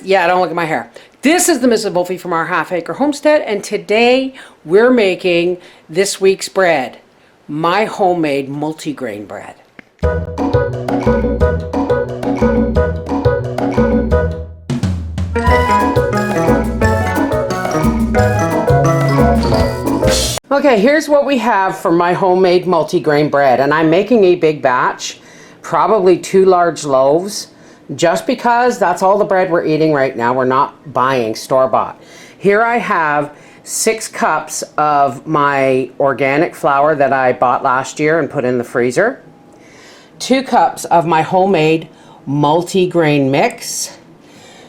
Yeah, don't look at my hair. This is the Mrs. Wolfie from our half-acre homestead, and today we're making this week's bread, my homemade multigrain bread. Okay, here's what we have for my homemade multigrain bread, and I'm making a big batch, probably 2 large loaves, just because that's all the bread we're eating right now. We're not buying store-bought. Here I have 6 cups of my organic flour that I bought last year and put in the freezer, 2 cups of my homemade multigrain mix,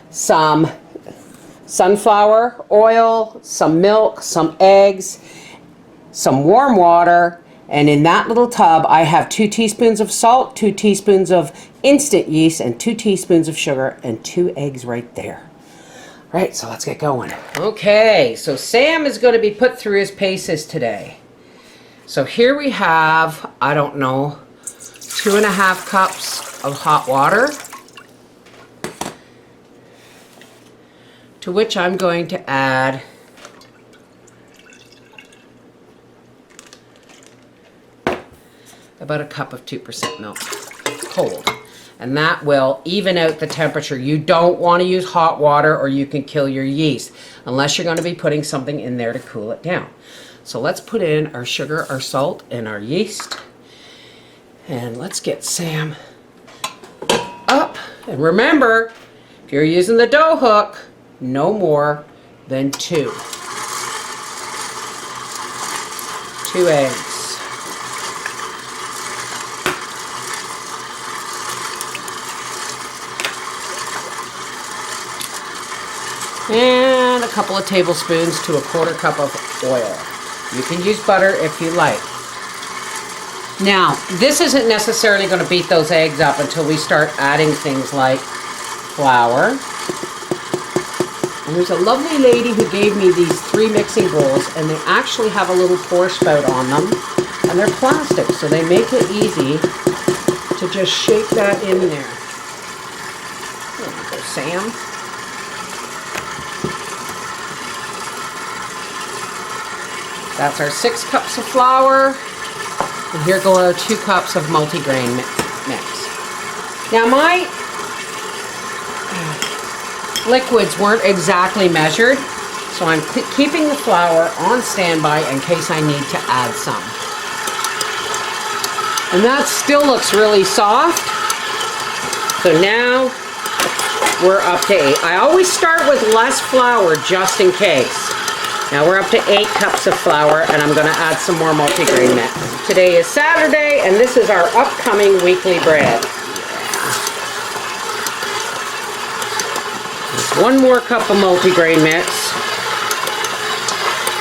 some sunflower oil, some milk, some eggs, some warm water, and in that little tub I have 2 teaspoons of salt, 2 teaspoons of instant yeast, and 2 teaspoons of sugar, and 2 eggs right there. Right, so let's get going. Okay, so Sam is going to be put through his paces today. So here we have, I don't know, 2.5 cups of hot water, to which I'm going to add about a cup of 2% milk, cold. And that will even out the temperature. You don't want to use hot water or you can kill your yeast, unless you're going to be putting something in there to cool it down. So let's put in our sugar, our salt, and our yeast. And let's get Sam up. And remember, if you're using the dough hook, no more than 2. 2 eggs. And a couple of tablespoons to a 1/4 cup of oil. You can use butter if you like. Now, this isn't necessarily going to beat those eggs up until we start adding things like flour. And there's a lovely lady who gave me these 3 mixing bowls, and they actually have a little pour spout on them, and they're plastic, so they make it easy to just shake that in there. There you go, Sam. That's our 6 cups of flour, and here go our 2 cups of multigrain mix. Now my liquids weren't exactly measured, so I'm keeping the flour on standby in case I need to add some. And that still looks really soft. So now we're up to 8. I always start with less flour just in case. Now we're up to 8 cups of flour, and I'm going to add some more multigrain mix. Today is Saturday, and this is our upcoming weekly bread. Just 1 more cup of multigrain mix,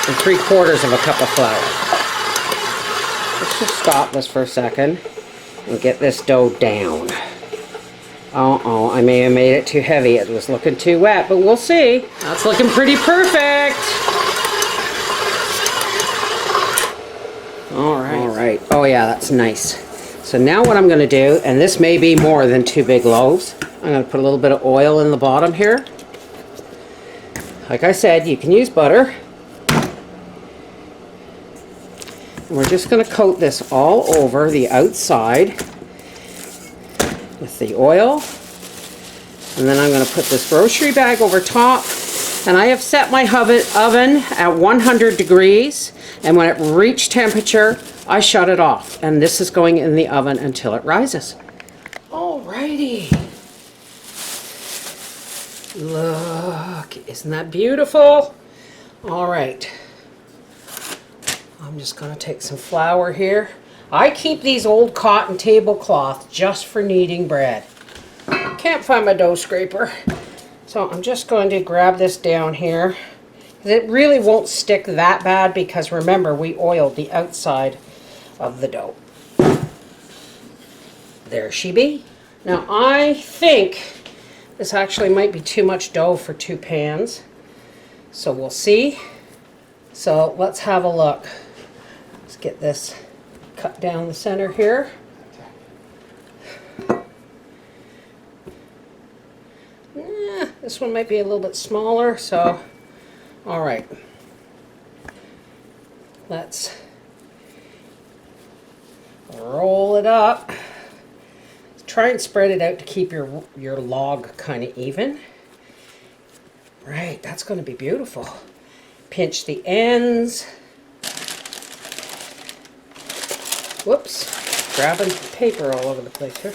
and 3/4 of a cup of flour. Let's just stop this for a second and get this dough down. Uh-oh, I may have made it too heavy. It was looking too wet, but we'll see. That's looking pretty perfect. All right. Oh yeah, that's nice. So now what I'm going to do, and this may be more than 2 big loaves, I'm going to put a little bit of oil in the bottom here. Like I said, you can use butter. And we're just going to coat this all over the outside with the oil. And then I'm going to put this grocery bag over top. And I have set my oven at 100 degrees. And when it reached temperature, I shut it off. And this is going in the oven until it rises. Alrighty. Look, isn't that beautiful? All right. I'm just going to take some flour here. I keep these old cotton tablecloths just for kneading bread. Can't find my dough scraper. So I'm just going to grab this down here. It really won't stick that bad because remember, we oiled the outside of the dough. There she be. Now I think this actually might be too much dough for 2 pans. So we'll see. So let's have a look. Let's get this cut down the center here. This one might be a little bit smaller, so all right. Let's roll it up. Try and spread it out to keep your log kind of even. Right, that's going to be beautiful. Pinch the ends. Whoops, grabbing paper all over the place here.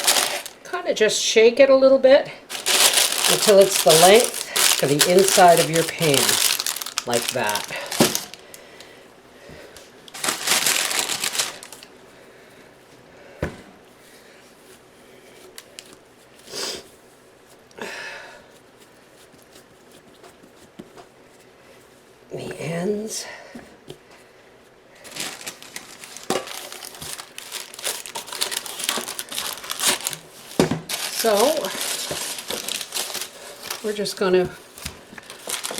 Kind of just shake it a little bit until it's the length for the inside of your pan, like that. The ends. So we're just going to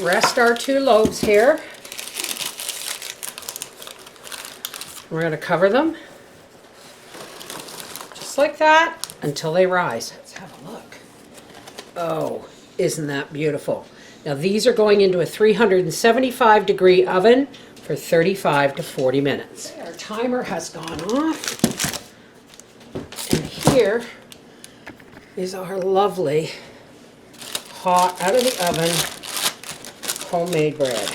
rest our 2 loaves here. We're going to cover them just like that until they rise. Let's have a look. Oh, isn't that beautiful? Now these are going into a 375-degree oven for 35 to 40 minutes. Our timer has gone off. And here is our lovely, hot, out of the oven, homemade bread.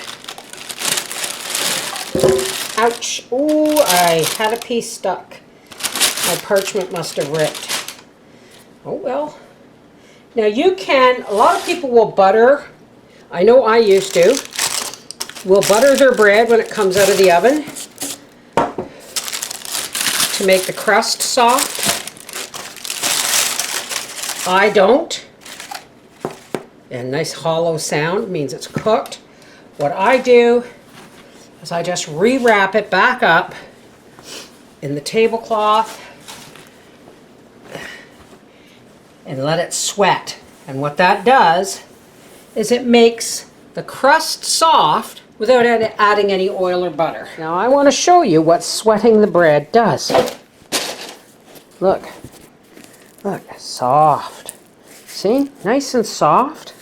Ouch! Ooh, I had a piece stuck. My parchment must have ripped. Oh well. Now you can, a lot of people will butter, I know I used to, will butter their bread when it comes out of the oven to make the crust soft. I don't. And nice hollow sound means it's cooked. What I do is I just rewrap it back up in the tablecloth and let it sweat. And what that does is it makes the crust soft without adding any oil or butter. Now I want to show you what sweating the bread does. Look, look, soft. See, nice and soft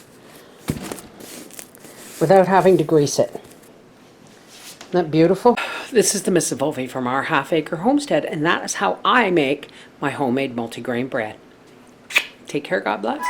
without having to grease it. Isn't that beautiful? This is the Mrs. Volpe from our half-acre homestead, and that is how I make my homemade multigrain bread. Take care, God bless.